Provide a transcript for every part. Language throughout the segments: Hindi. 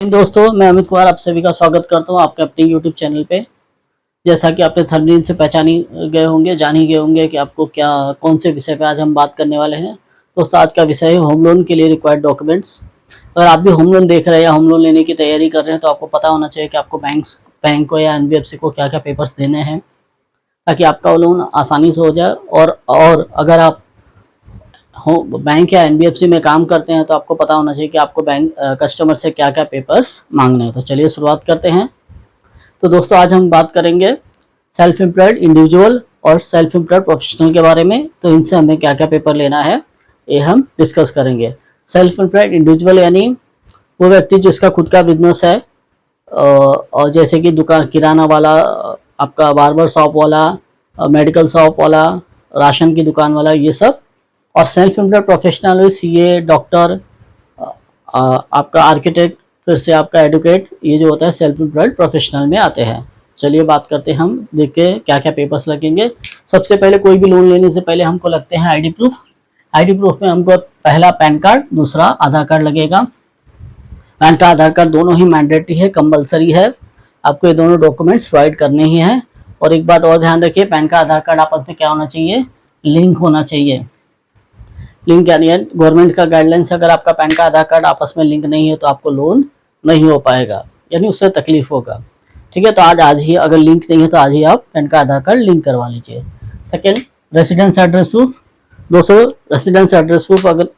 दोस्तों, मैं अमित कुमार आप सभी का स्वागत करता हूं आपके अपने यूट्यूब चैनल पे। जैसा कि आपने थंबनेल से पहचानी गए होंगे, जान ही गए होंगे कि आपको क्या कौन से विषय पे आज हम बात करने वाले हैं। दोस्तों, आज का विषय है होम लोन के लिए रिक्वायर्ड डॉक्यूमेंट्स। अगर आप भी होम लोन देख रहे हैं या होम लोन लेने की तैयारी कर रहे हैं तो आपको पता होना चाहिए कि आपको बैंक को या एनबीएफसी को क्या क्या पेपर्स देने हैं, ताकि आपका लोन आसानी से हो जाए। और अगर आप हो बैंक या एनबीएफसी में काम करते हैं तो आपको पता होना चाहिए कि आपको बैंक कस्टमर से क्या क्या पेपर्स मांगने हैं। तो चलिए शुरुआत करते हैं। तो दोस्तों, आज हम बात करेंगे सेल्फ एम्प्लॉयड इंडिविजुअल और सेल्फ एम्प्लॉयड प्रोफेशनल के बारे में। तो इनसे हमें क्या क्या पेपर लेना है ये हम डिस्कस करेंगे। सेल्फ एम्प्लॉयड इंडिविजुअल यानी वो व्यक्ति जिसका खुद का बिजनेस है, और जैसे कि दुकान, किराना वाला, आपका बार्बर शॉप वाला, मेडिकल शॉप वाला, राशन की दुकान वाला, ये सब। और self employed professional CA, doctor, आपका आर्किटेक्ट, फिर से आपका एडवोकेट, ये जो होता है सेल्फ एम्प्लॉयड प्रोफेशनल में आते हैं। चलिए बात करते हैं, हम देखते हैं क्या क्या पेपर्स लगेंगे। सबसे पहले कोई भी लोन लेने से पहले हमको लगते हैं आईडी प्रूफ। आईडी प्रूफ में हमको पहला पैन कार्ड, दूसरा आधार कार्ड लगेगा। पैन कार्ड, आधार कार्ड दोनों ही मैंडेटरी है, कंपलसरी है। आपको ये दोनों डॉक्यूमेंट्स प्रोवाइड करने ही हैं। और एक बात और ध्यान रखिए, पैन कार्ड, आधार कार्ड आपस में क्या होना चाहिए, लिंक होना चाहिए। लिंक यानी गवर्नमेंट का गाइडलाइंस, अगर आपका पैन कार्ड, आधार कार्ड आपस में लिंक नहीं है तो आपको लोन नहीं हो पाएगा, यानी उससे तकलीफ होगा। ठीक है, तो आज ही अगर लिंक नहीं है तो आज ही आप पैन कार्ड, आधार कार्ड लिंक करवा लीजिए। Second, residence address proof. दोस्तों, रेसिडेंस एड्रेस प्रूफ अगर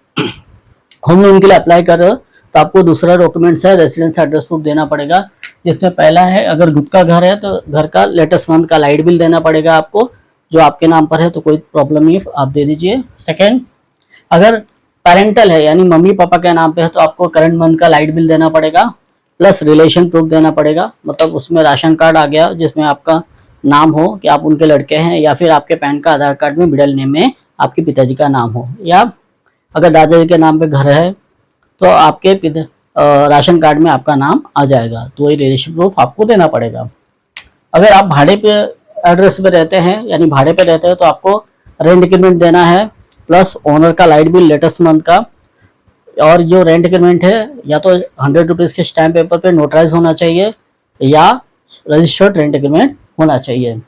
होम लोन के लिए अप्लाई कर रहे हो तो आपको दूसरा डॉक्यूमेंट्स है रेसिडेंस एड्रेस प्रूफ देना पड़ेगा, जिसमें पहला है, अगर खुद का घर है तो घर का लेटेस्ट मंथ का लाइट बिल देना पड़ेगा आपको, जो आपके नाम पर है तो कोई प्रॉब्लम नहीं, आप दे दीजिए। सेकेंड, अगर पेरेंटल है यानी मम्मी पापा के नाम पे है तो आपको करंट मंथ का लाइट बिल देना पड़ेगा, प्लस रिलेशन प्रूफ देना पड़ेगा। मतलब उसमें राशन कार्ड आ गया जिसमें आपका नाम हो कि आप उनके लड़के हैं, या फिर आपके पैन का, आधार कार्ड में मिडिल नेम में आपके पिताजी का नाम हो, या अगर दादाजी के नाम पे घर है तो आपके राशन कार्ड में आपका नाम आ जाएगा, तो वही रिलेशन प्रूफ आपको देना पड़ेगा। अगर आप भाड़े पे एड्रेस पे रहते हैं यानी भाड़े पे रहते हैं तो आपको रेंट एग्रीमेंट देना है, प्लस ओनर का लाइट बिल लेटेस्ट मंथ का। और जो रेंट एग्रीमेंट है या तो 100 रुपीज़ के स्टैम्प पेपर पे नोटराइज होना चाहिए या रजिस्टर्ड रेंट एग्रीमेंट होना चाहिए,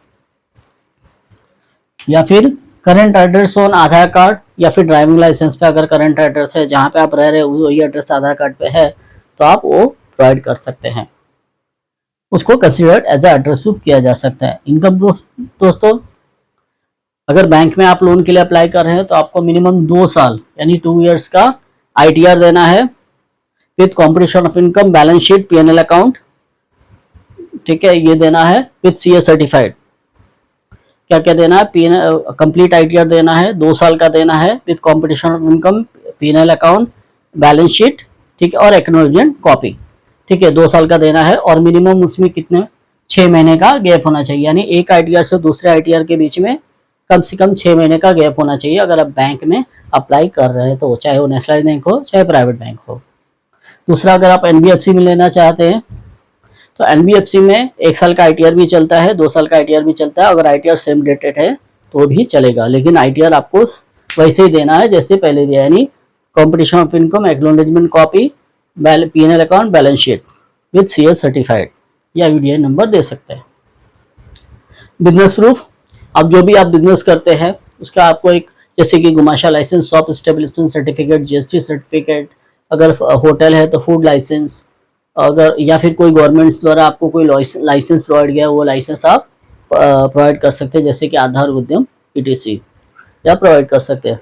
या फिर current address on Aadhaar card या फिर ड्राइविंग लाइसेंस पे अगर करंट एड्रेस है जहाँ पे आप रह रहे हो वही एड्रेस आधार कार्ड पे है तो आप वो प्रोवाइड कर सकते हैं, उसको considered as a address proof किया जा सकता है। इनकम प्रूफ, दोस्तों अगर बैंक में आप लोन के लिए अप्लाई कर रहे हैं तो आपको मिनिमम 2 साल यानी 2 इयर्स का आईटीआर देना है, with competition of income, balance sheet, PNL account. ठीक है, ये देना है विथ सीए सर्टिफाइड। क्या क्या देना है, पीएनएल कंप्लीट आईटीआर देना है, 2 साल का देना है, with competition of income, PNL account, balance sheet, ठीक है, और एक्नॉलेजमेंट कॉपी। ठीक है, 2 साल का देना है और मिनिमम उसमें कितने 6 महीने का गैप होना चाहिए, यानी एक आईटीआर से दूसरे आईटीआर के बीच में कम से कम 6 महीने का गैप होना चाहिए अगर आप बैंक में अप्लाई कर रहे हैं तो, चाहे वो नेशनलाइज बैंक हो चाहे प्राइवेट बैंक हो। दूसरा, अगर आप एनबीएफसी में लेना चाहते हैं तो एनबीएफसी में 1 साल का आईटीआर भी चलता है, 2 साल का आईटीआर भी चलता है। अगर आईटीआर सेम डेटेड है तो भी चलेगा, लेकिन आईटीआर आपको वैसे ही देना है जैसे पहले दिया, यानी competition of income, acknowledgement copy, PNL account, balance sheet with CA certified या यूडीआई नंबर दे सकते हैं। बिजनेस प्रूफ, अब जो भी आप बिजनेस करते हैं उसका आपको एक, जैसे कि गुमाशा license, shop establishment certificate, GST certificate, अगर होटल है तो फूड लाइसेंस, अगर या फिर कोई गवर्नमेंट द्वारा आपको कोई लाइसेंस प्रोवाइड किया है वो लाइसेंस आप प्रोवाइड कर सकते हैं, जैसे कि आधार उद्यम ईटीसी, या प्रोवाइड कर सकते हैं।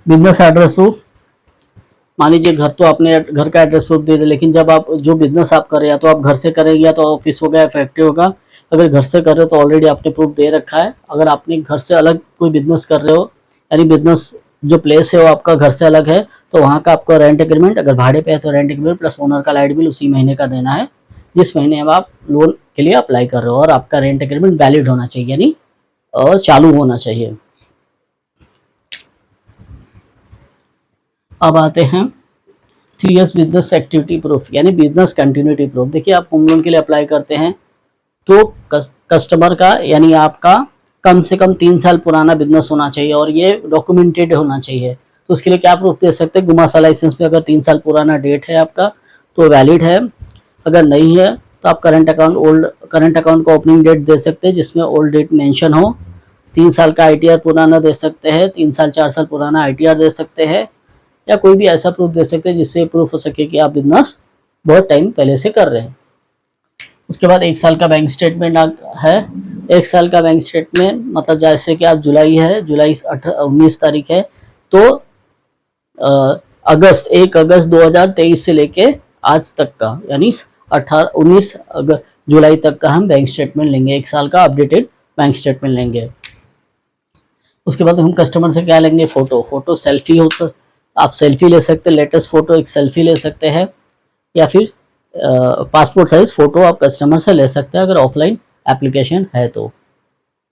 बिजनेस एड्रेस प्रूफ, मान लीजिए घर तो आपने घर का एड्रेस प्रूफ दे दिया, लेकिन जब आप जो बिजनेस आप कर रहे हैं तो आप घर से करेंगे या तो ऑफिस होगा या फैक्ट्री होगा। अगर घर से कर रहे हो तो ऑलरेडी आपने प्रूफ दे रखा है। अगर आपने घर से अलग कोई बिजनेस कर रहे हो यानी बिजनेस जो प्लेस है वो आपका घर से अलग है तो वहाँ का आपको रेंट एग्रीमेंट, अगर भाड़े पे है तो रेंट एग्रीमेंट प्लस ओनर का लाइट बिल उसी महीने का देना है जिस महीने में आप लोन के लिए अप्लाई कर रहे हो, और आपका रेंट एग्रीमेंट वैलिड होना चाहिए यानी चालू होना चाहिए। अब आते हैं 3 इयर्स बिजनेस एक्टिविटी प्रूफ यानी बिजनेस कंटिन्यूटी प्रूफ। देखिए, आप होम लोन के लिए अप्लाई करते हैं तो कस्टमर का यानी आपका कम से कम 3 साल पुराना बिजनेस होना चाहिए और ये डॉक्यूमेंटेड होना चाहिए। तो उसके लिए क्या प्रूफ दे सकते हैं, गुमासा लाइसेंस पे अगर 3 साल पुराना डेट है आपका तो वैलिड है। अगर नहीं है तो आप करंट अकाउंट का ओपनिंग डेट दे सकते हैं जिसमें ओल्ड डेट मेंशन हो। 3 साल का ITR पुराना दे सकते हैं, 3 साल 4 साल पुराना ITR दे सकते हैं, या कोई भी ऐसा प्रूफ दे सकते हैं जिससे प्रूफ हो सके कि आप बिजनेस बहुत टाइम पहले से कर रहे हैं। उसके बाद 1 साल का बैंक स्टेटमेंट है। 1 साल का बैंक स्टेटमेंट मतलब जैसे कि आज जुलाई है, जुलाई 19 तारीख है, तो 1 अगस्त 2023 से लेके आज तक का, यानी 19 जुलाई तक का हम बैंक स्टेटमेंट लेंगे, 1 साल का अपडेटेड बैंक स्टेटमेंट लेंगे। उसके बाद हम कस्टमर से क्या लेंगे, फोटो सेल्फी हो तो आप सेल्फी ले सकते हैं, लेटेस्ट फोटो एक सेल्फी ले सकते हैं, या फिर पासपोर्ट साइज फोटो आप कस्टमर से ले सकते हैं अगर ऑफलाइन एप्लीकेशन है तो।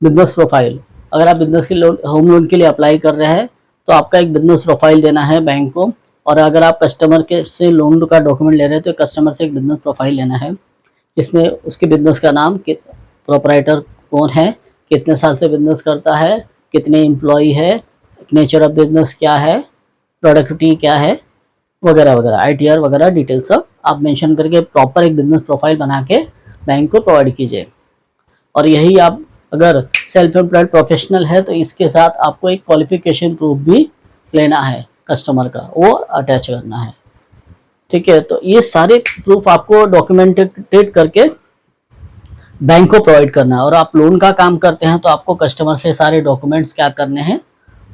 बिजनेस प्रोफाइल, अगर आप बिजनेस के होम लोन के लिए अप्लाई कर रहे हैं तो आपका एक बिजनेस प्रोफाइल देना है बैंक को, और अगर आप कस्टमर के से लोन का डॉक्यूमेंट ले रहे हैं तो कस्टमर से एक बिजनेस प्रोफाइल लेना है जिसमें उसके बिजनेस का नाम, प्रोपराइटर कौन है, कितने साल से बिजनेस करता है, कितने एम्प्लॉई है, नेचर ऑफ बिजनेस क्या है, प्रोडक्टिविटी क्या है, वगैरह वगैरह, ITR वगैरह डिटेल्स सब आप मेंशन करके प्रॉपर एक बिजनेस प्रोफाइल बना के बैंक को प्रोवाइड कीजिए। और यही आप अगर सेल्फ एम्प्लॉयड प्रोफेशनल है तो इसके साथ आपको एक क्वालिफिकेशन प्रूफ भी लेना है कस्टमर का, वो अटैच करना है। ठीक है, तो ये सारे प्रूफ आपको डॉक्यूमेंटेड करके बैंक को प्रोवाइड करना है। और आप लोन का काम करते हैं तो आपको कस्टमर से सारे डॉक्यूमेंट्स क्या करने हैं,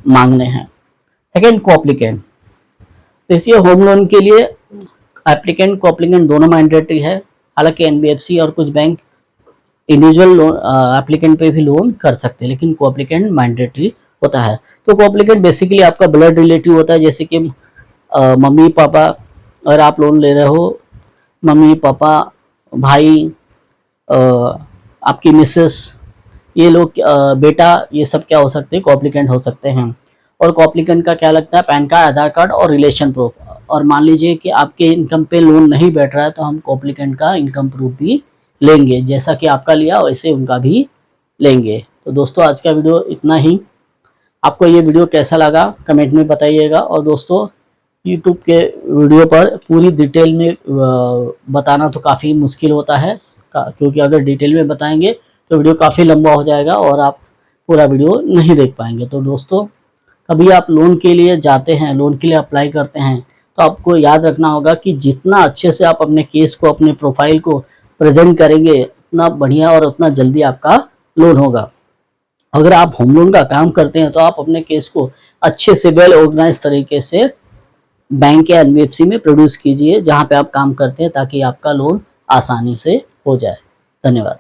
मांगने हैं। सेकेंड, कोएप्लीकेंट। तो इसलिए होम लोन के लिए एप्लीकेंट कोएप्लीकेंट दोनों मैंडेटरी है। हालांकि NBFC और कुछ बैंक इंडिविजुअल लोन एप्लीकेंट पे भी लोन कर सकते हैं, लेकिन कोएप्लीकेंट मैंडेटरी होता है। तो कोएप्लीकेंट बेसिकली आपका ब्लड रिलेटिव होता है, जैसे कि मम्मी पापा, अगर आप लोन ले रहे हो, मम्मी पापा, भाई, आपकी मिसेस, ये लोग, बेटा, ये सब क्या हो सकते हैं, कोएप्लीकेंट हो सकते हैं। और कोएप्लीकेंट का क्या लगता है, पैन कार्ड, आधार कार्ड और रिलेशन प्रूफ। और मान लीजिए कि आपके इनकम पे लोन नहीं बैठ रहा है तो हम कोएप्लीकेंट का इनकम प्रूफ भी लेंगे, जैसा कि आपका लिया वैसे उनका भी लेंगे। तो दोस्तों आज का वीडियो इतना ही। आपको ये वीडियो कैसा लगा कमेंट में बताइएगा। और दोस्तों यूट्यूब के वीडियो पर पूरी डिटेल में बताना तो काफ़ी मुश्किल होता है, क्योंकि अगर डिटेल में बताएंगे तो वीडियो काफ़ी लंबा हो जाएगा और आप पूरा वीडियो नहीं देख पाएंगे। तो दोस्तों कभी आप लोन के लिए जाते हैं, लोन के लिए अप्लाई करते हैं, तो आपको याद रखना होगा कि जितना अच्छे से आप अपने केस को, अपने प्रोफाइल को प्रेजेंट करेंगे उतना बढ़िया और उतना जल्दी आपका लोन होगा। अगर आप होम लोन का काम करते हैं तो आप अपने केस को अच्छे से वेल ऑर्गेनाइज तरीके से बैंक या NBFC में प्रोड्यूस कीजिए जहां पे आप काम करते हैं, ताकि आपका लोन आसानी से हो जाए। धन्यवाद।